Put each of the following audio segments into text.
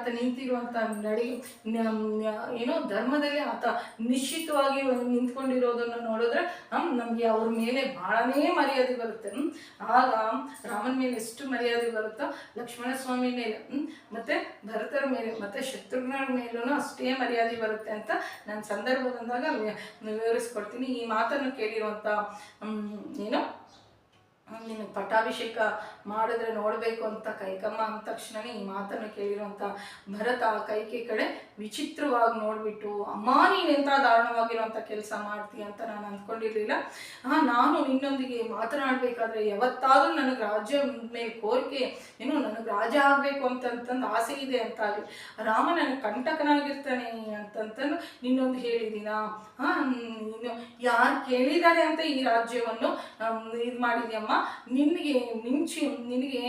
ಆತ ನಿಂತಿರುವಂಥ ನಡೆ ಏನೋ ಧರ್ಮದಲ್ಲಿ ಆತ ನಿಶ್ಚಿತವಾಗಿ ನಿಂತ್ಕೊಂಡಿರೋದನ್ನು ನೋಡಿದ್ರೆ ನಮಗೆ ಅವ್ರ ಮೇಲೆ ಬಹಳನೇ ಮರ್ಯಾದೆ ಬರುತ್ತೆ. ಆಗ ರಾಮನ ಮೇಲೆ ಎಷ್ಟು ಮರ್ಯಾದೆ ಬರುತ್ತೋ ಲಕ್ಷ್ಮಣ ಸ್ವಾಮಿ ಮೇಲೆ ಮತ್ತೆ ಭರತರ ಮೇಲೆ ಮತ್ತೆ ಶತ್ರುಘ್ನರ ಮೇಲೂ ಅಷ್ಟೇ ಮರ್ಯಾದೆ ಬರುತ್ತೆ ಅಂತ ನಾನು ಸಂದರ್ಭ ಬಂದಾಗ ವಿವರಿಸ್ಕೊಡ್ತೀನಿ. ಈ ಮಾತನ್ನು ಕೇಳಿರುವಂಥ ಏನೋ ನೀನು ಪಟ್ಟಾಭಿಷೇಕ ಮಾಡಿದ್ರೆ ನೋಡಬೇಕು ಅಂತ ಕೈಕಮ್ಮ ಅಂದ ತಕ್ಷಣವೇ ಈ ಮಾತನ್ನು ಕೇಳಿರುವಂಥ ಭರತ ಕೈಕೆ ಕಡೆ ವಿಚಿತ್ರವಾಗಿ ನೋಡಿಬಿಟ್ಟು, ಅಮ್ಮ ನೀನೆಂಥ ದಾರುಣವಾಗಿರುವಂಥ ಕೆಲಸ ಮಾಡ್ತೀಯ ಅಂತ ನಾನು ಅಂದ್ಕೊಂಡಿರಲಿಲ್ಲ. ನಾನು ನಿನ್ನೊಂದಿಗೆ ಮಾತನಾಡಬೇಕಾದ್ರೆ ಯಾವತ್ತಾದರೂ ನನಗೆ ರಾಜ್ಯ ಮೇಲೆ ಕೋರಿಕೆ ಏನು ನನಗೆ ರಾಜ ಆಗಬೇಕು ಅಂತಂತಂದು ಆಸೆ ಇದೆ ಅಂತ ಆಗಲಿ, ರಾಮ ನನಗೆ ಕಂಟಕನಾಗಿರ್ತಾನೆ ಅಂತಂತಂದು ನಿನ್ನೊಂದು ಹೇಳಿದ್ದೀನಾ? ನೀನು ಯಾರು ಕೇಳಿದ್ದಾರೆ ಅಂತ ಈ ರಾಜ್ಯವನ್ನು ಇದು ಮಾಡಿದ್ಯಮ್ಮ, ನಿನಗೆ ಮಿಂಚಿ ನಿನಗೆ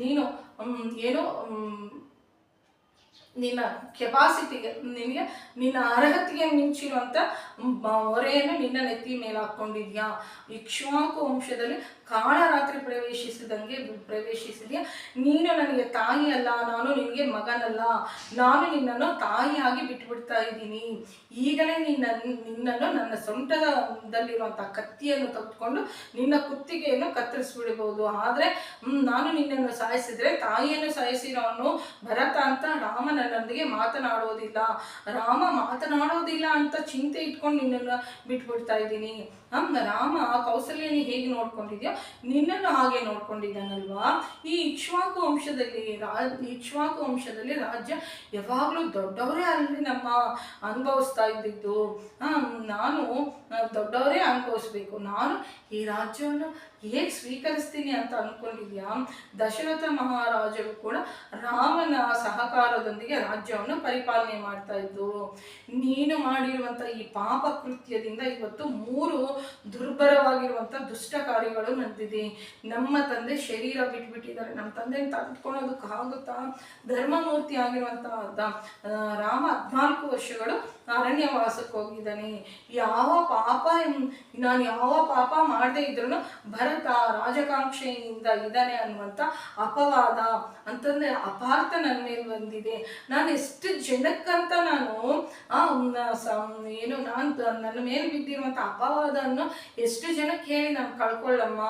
ನೀನು ಏನೋ ನಿನ್ನ ಕೆಪಾಸಿಟಿಗೆ ನಿನಗೆ ನಿನ್ನ ಅರ್ಹತೆಗೆ ಮಿಂಚಿರುವಂಥ ಹೊರೆಯನ್ನು ನಿನ್ನ ನೆತ್ತಿ ಮೇಲೆ ಹಾಕ್ಕೊಂಡಿದ್ಯಾ. ಇಕ್ಷ್ವಾಕು ವಂಶದಲ್ಲಿ ಕಾಳರಾತ್ರಿ ಪ್ರವೇಶಿಸಿದ್ಯಾ. ನೀನು ನನಗೆ ತಾಯಿ ಅಲ್ಲ, ನಾನು ನಿನಗೆ ಮಗನಲ್ಲ, ನಾನು ನಿನ್ನನ್ನು ತಾಯಿಯಾಗಿ ಬಿಟ್ಬಿಡ್ತಾ ಇದ್ದೀನಿ. ಈಗಲೇ ನಿನ್ನನ್ನು ನನ್ನ ಸೊಂಟದಲ್ಲಿರುವಂಥ ಕತ್ತಿಯನ್ನು ತೆಗೆದುಕೊಂಡು ನಿನ್ನ ಕುತ್ತಿಗೆಯನ್ನು ಕತ್ತರಿಸ್ಬಿಡ್ಬೋದು. ಆದರೆ ನಾನು ನಿನ್ನನ್ನು ಸಾಯಿಸಿದ್ರೆ ತಾಯಿಯನ್ನು ಸಾಯಿಸಿರೋನು ಭರತ ಅಂತ ರಾಮ ನನ್ನೊಂದಿಗೆ ಮಾತನಾಡೋದಿಲ್ಲ, ರಾಮ ಮಾತನಾಡೋದಿಲ್ಲ ಅಂತ ಚಿಂತೆ ಇಟ್ಕೊಂಡು ನಿನ್ನನ್ನು ಬಿಟ್ಬಿಡ್ತಾ ಇದ್ದೀನಿ. ರಾಮ ಕೌಸಲ್ಯನ ಹೇಗೆ ನೋಡ್ಕೊಂಡಿದ್ಯೋ ನಿನ್ನನ್ನು ಹಾಗೆ ನೋಡ್ಕೊಂಡಿದ್ದಾನಲ್ವಾ. ಈ ಇಕ್ಷ್ವಾಕು ವಂಶದಲ್ಲಿ ರಾಜ್ಯ ಯಾವಾಗಲೂ ದೊಡ್ಡವರೇ ಅಲ್ಲಿ ನಮ್ಮ ಅನುಭವಿಸ್ತಾ ಇದ್ದಿದ್ದು. ನಾನು ದೊಡ್ಡವರೇ ಅನುಭವಿಸ್ಬೇಕು, ನಾನು ಈ ರಾಜ್ಯವನ್ನು ಹೇಗೆ ಸ್ವೀಕರಿಸ್ತೀನಿ ಅಂತ ಅಂದ್ಕೊಂಡಿದ್ಯಾ. ದಶರಥ ಮಹಾರಾಜರು ಕೂಡ ರಾಮನ ಸಹಕಾರದೊಂದಿಗೆ ರಾಜ್ಯವನ್ನು ಪರಿಪಾಲನೆ ಮಾಡ್ತಾ ಇದ್ದು. ನೀನು ಮಾಡಿರುವಂಥ ಈ ಪಾಪ ಕೃತ್ಯದಿಂದ ಇವತ್ತು 3 ದುರ್ಬರವಾಗಿರುವಂಥ ದುಷ್ಟ ಕಾರ್ಯಗಳು ನಡೆದಿದೆ. ನಮ್ಮ ತಂದೆ ಶರೀರ ಬಿಟ್ಬಿಟ್ಟಿದ್ದಾರೆ, ನಮ್ಮ ತಂದೆ ತಂದ್ಕೊಳೋದಕ್ಕಾಗುತ್ತಾ? ಧರ್ಮಮೂರ್ತಿ ಆಗಿರುವಂಥ ರಾಮ 14 ವರ್ಷಗಳು ಅರಣ್ಯವಾಸಕ್ಕೆ ಹೋಗಿದ್ದಾನೆ. ನಾನು ಯಾವ ಪಾಪ ಮಾಡದೇ ಇದ್ರೂ ಭರತ ರಾಜಕಾಂಕ್ಷೆಯಿಂದ ಇದ್ದಾನೆ ಅನ್ನುವಂಥ ಅಪವಾದ ಅಂತಂದರೆ ಅಪಾರ್ಥ ನನ್ನ ಮೇಲೆ ಬಂದಿದೆ. ನಾನು ಎಷ್ಟು ಜನಕ್ಕಂತ ನಾನು ನನ್ನ ಮೇಲೆ ಬಿದ್ದಿರುವಂಥ ಅಪವಾದವನ್ನು ಎಷ್ಟು ಜನಕ್ಕೆ ಹೇಳಿ ನಾನು ಕಳ್ಕೊಳ್ಳಮ್ಮ.